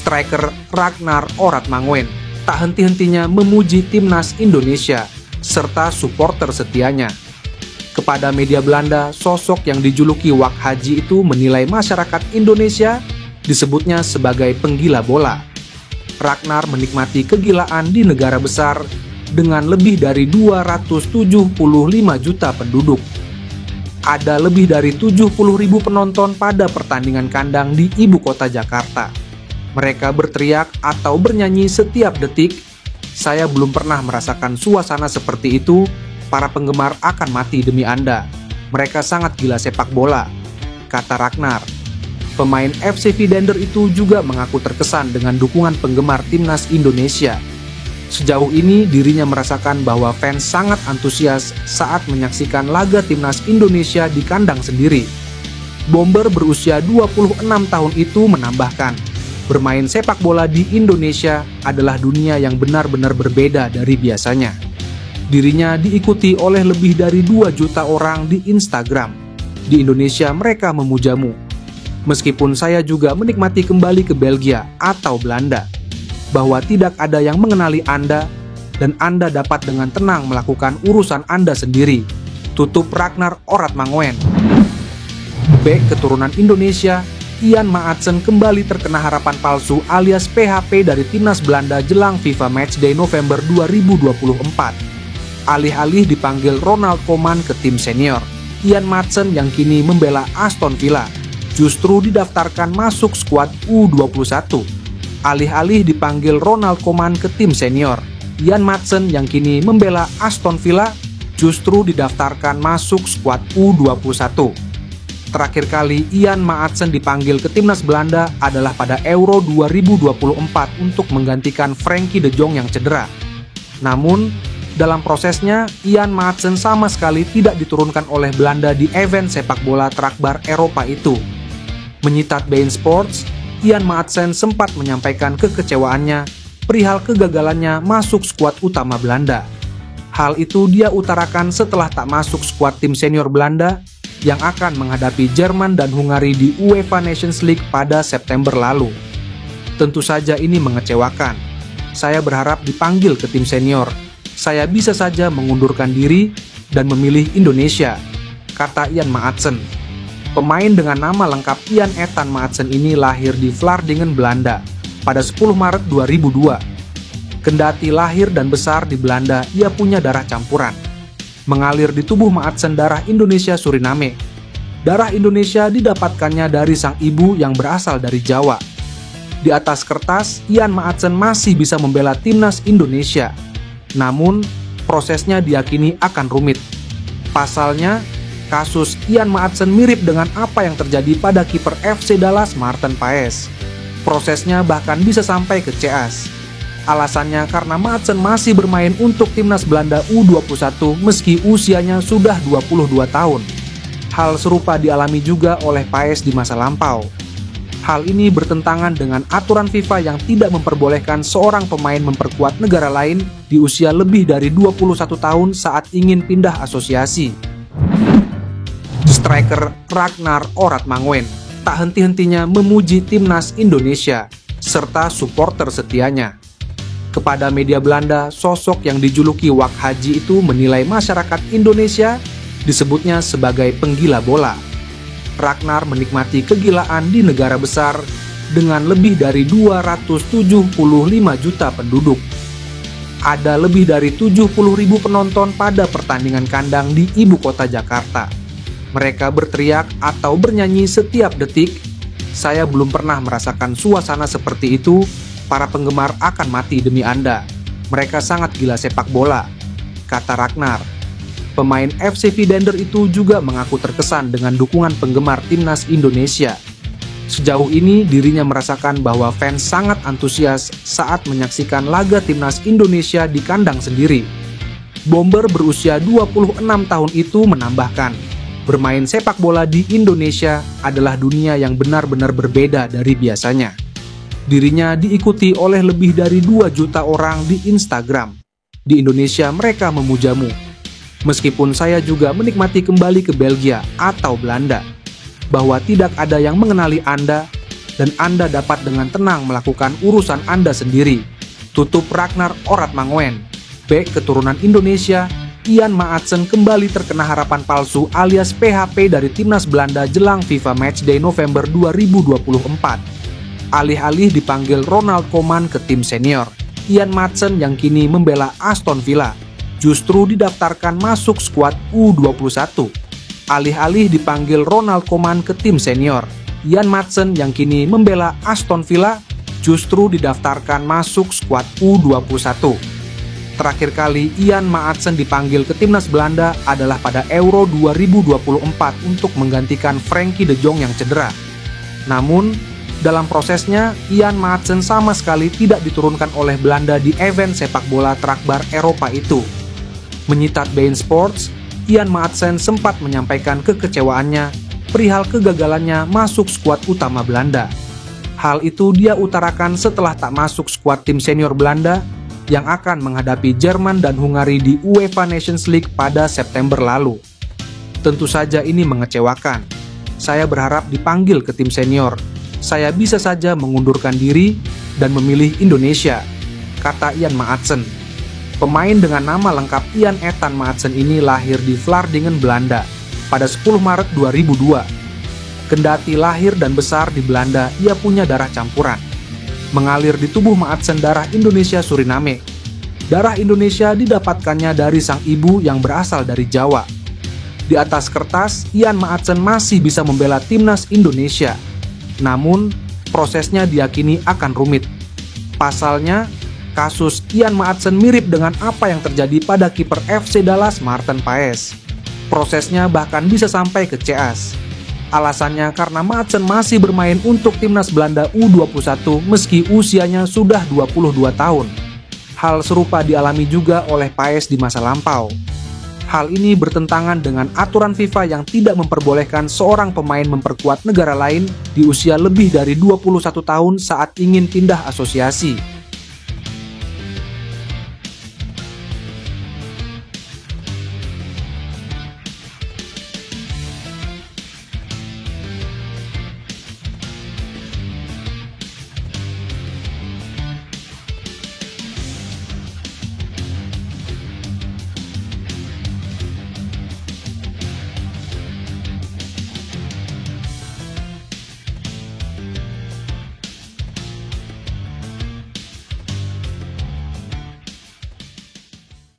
Striker Ragnar Oratmangoen tak henti-hentinya memuji timnas Indonesia serta supporter setianya. Kepada media Belanda, sosok yang dijuluki Wak Haji itu menilai masyarakat Indonesia disebutnya sebagai penggila bola. Ragnar menikmati kegilaan di negara besar dengan lebih dari 275 juta penduduk. Ada lebih dari 70.000 penonton pada pertandingan kandang di ibu kota Jakarta. Mereka berteriak atau bernyanyi setiap detik. Saya belum pernah merasakan suasana seperti itu. Para penggemar akan mati demi Anda. Mereka sangat gila sepak bola, kata Ragnar. Pemain FC Vidender itu juga mengaku terkesan dengan dukungan penggemar timnas Indonesia. Sejauh ini dirinya merasakan bahwa fans sangat antusias saat menyaksikan laga timnas Indonesia di kandang sendiri. Bomber berusia 26 tahun itu menambahkan, bermain sepak bola di Indonesia adalah dunia yang benar-benar berbeda dari biasanya. Dirinya diikuti oleh lebih dari 2 juta orang di Instagram. Di Indonesia mereka memujamu. Meskipun saya juga menikmati kembali ke Belgia atau Belanda, bahwa tidak ada yang mengenali Anda dan Anda dapat dengan tenang melakukan urusan Anda sendiri, tutup Ragnar Oratmangoen. Bek keturunan Indonesia, Ian Maatsen kembali terkena harapan palsu alias PHP dari timnas Belanda jelang FIFA Matchday November 2024. Alih-alih dipanggil Ronald Koeman ke tim senior, Ian Maatsen yang kini membela Aston Villa justru didaftarkan masuk skuad U21. Alih-alih dipanggil Ronald Koeman ke tim senior, Ian Maatsen yang kini membela Aston Villa justru didaftarkan masuk skuad U21. Terakhir kali Ian Maatsen dipanggil ke timnas Belanda adalah pada Euro 2024 untuk menggantikan Frenkie de Jong yang cedera. Namun, dalam prosesnya, Ian Maatsen sama sekali tidak diturunkan oleh Belanda di event sepak bola terakbar Eropa itu. Menyitat beIN Sports, Ian Maatsen sempat menyampaikan kekecewaannya perihal kegagalannya masuk skuad utama Belanda. Hal itu dia utarakan setelah tak masuk skuad tim senior Belanda yang akan menghadapi Jerman dan Hungari di UEFA Nations League pada September lalu. Tentu saja ini mengecewakan. Saya berharap dipanggil ke tim senior. Saya bisa saja mengundurkan diri dan memilih Indonesia, kata Ian Maatsen. Pemain dengan nama lengkap Ian Ethan Maatsen ini lahir di Vlaardingen, Belanda pada 10 Maret 2002. Kendati lahir dan besar di Belanda, ia punya darah campuran. Mengalir di tubuh Maatsen darah Indonesia Suriname. Darah Indonesia didapatkannya dari sang ibu yang berasal dari Jawa. Di atas kertas, Ian Maatsen masih bisa membela timnas Indonesia. Namun, prosesnya diyakini akan rumit. Pasalnya, kasus Ian Maatsen mirip dengan apa yang terjadi pada kiper FC Dallas Maarten Paes. Prosesnya bahkan bisa sampai ke CAS. Alasannya karena Maatsen masih bermain untuk timnas Belanda U21 meski usianya sudah 22 tahun. Hal serupa dialami juga oleh Paes di masa lampau. Hal ini bertentangan dengan aturan FIFA yang tidak memperbolehkan seorang pemain memperkuat negara lain di usia lebih dari 21 tahun saat ingin pindah asosiasi. Striker Ragnar Oratmangoen tak henti-hentinya memuji timnas Indonesia serta supporter setianya. Kepada media Belanda, sosok yang dijuluki Wak Haji itu menilai masyarakat Indonesia disebutnya sebagai penggila bola. Ragnar menikmati kegilaan di negara besar dengan lebih dari 275 juta penduduk. Ada lebih dari 70.000 penonton pada pertandingan kandang di ibu kota Jakarta. Mereka berteriak atau bernyanyi setiap detik. Saya belum pernah merasakan suasana seperti itu. Para penggemar akan mati demi Anda. Mereka sangat gila sepak bola, kata Ragnar. Pemain FC Vidender itu juga mengaku terkesan dengan dukungan penggemar timnas Indonesia. Sejauh ini dirinya merasakan bahwa fans sangat antusias saat menyaksikan laga timnas Indonesia di kandang sendiri. Bomber berusia 26 tahun itu menambahkan, bermain sepak bola di Indonesia adalah dunia yang benar-benar berbeda dari biasanya. Dirinya diikuti oleh lebih dari 2 juta orang di Instagram. Di Indonesia mereka memujamu. Meskipun saya juga menikmati kembali ke Belgia atau Belanda, bahwa tidak ada yang mengenali Anda dan Anda dapat dengan tenang melakukan urusan Anda sendiri. Tutup Ragnar Oratmangoen. Bek keturunan Indonesia, Ian Maatsen kembali terkena harapan palsu alias PHP dari timnas Belanda jelang FIFA Matchday November 2024. Alih-alih dipanggil Ronald Koeman ke tim senior, Ian Maatsen yang kini membela Aston Villa justru didaftarkan masuk skuad U21. Alih-alih dipanggil Ronald Koeman ke tim senior, Ian Maatsen yang kini membela Aston Villa justru didaftarkan masuk skuad U21. Terakhir kali Ian Maatsen dipanggil ke timnas Belanda adalah pada Euro 2024 untuk menggantikan Frenkie de Jong yang cedera. Namun, dalam prosesnya, Ian Maatsen sama sekali tidak diturunkan oleh Belanda di event sepak bola terakbar Eropa itu. Menyitat beIN Sports, Ian Maatsen sempat menyampaikan kekecewaannya perihal kegagalannya masuk skuad utama Belanda. Hal itu dia utarakan setelah tak masuk skuad tim senior Belanda yang akan menghadapi Jerman dan Hungari di UEFA Nations League pada September lalu. Tentu saja ini mengecewakan. Saya berharap dipanggil ke tim senior. Saya bisa saja mengundurkan diri dan memilih Indonesia, kata Ian Maatsen. Pemain dengan nama lengkap Ian Ethan Maatsen ini lahir di Vlaardingen, Belanda pada 10 Maret 2002. Kendati lahir dan besar di Belanda, ia punya darah campuran. Mengalir di tubuh Maatsen darah Indonesia Suriname. Darah Indonesia didapatkannya dari sang ibu yang berasal dari Jawa. Di atas kertas, Ian Maatsen masih bisa membela timnas Indonesia. Namun, prosesnya diyakini akan rumit. Pasalnya, kasus Ian Maatsen mirip dengan apa yang terjadi pada kiper FC Dallas Maarten Paes. Prosesnya bahkan bisa sampai ke CAS. Alasannya karena Maatsen masih bermain untuk timnas Belanda U21 meski usianya sudah 22 tahun. Hal serupa dialami juga oleh Paes di masa lampau. Hal ini bertentangan dengan aturan FIFA yang tidak memperbolehkan seorang pemain memperkuat negara lain di usia lebih dari 21 tahun saat ingin pindah asosiasi.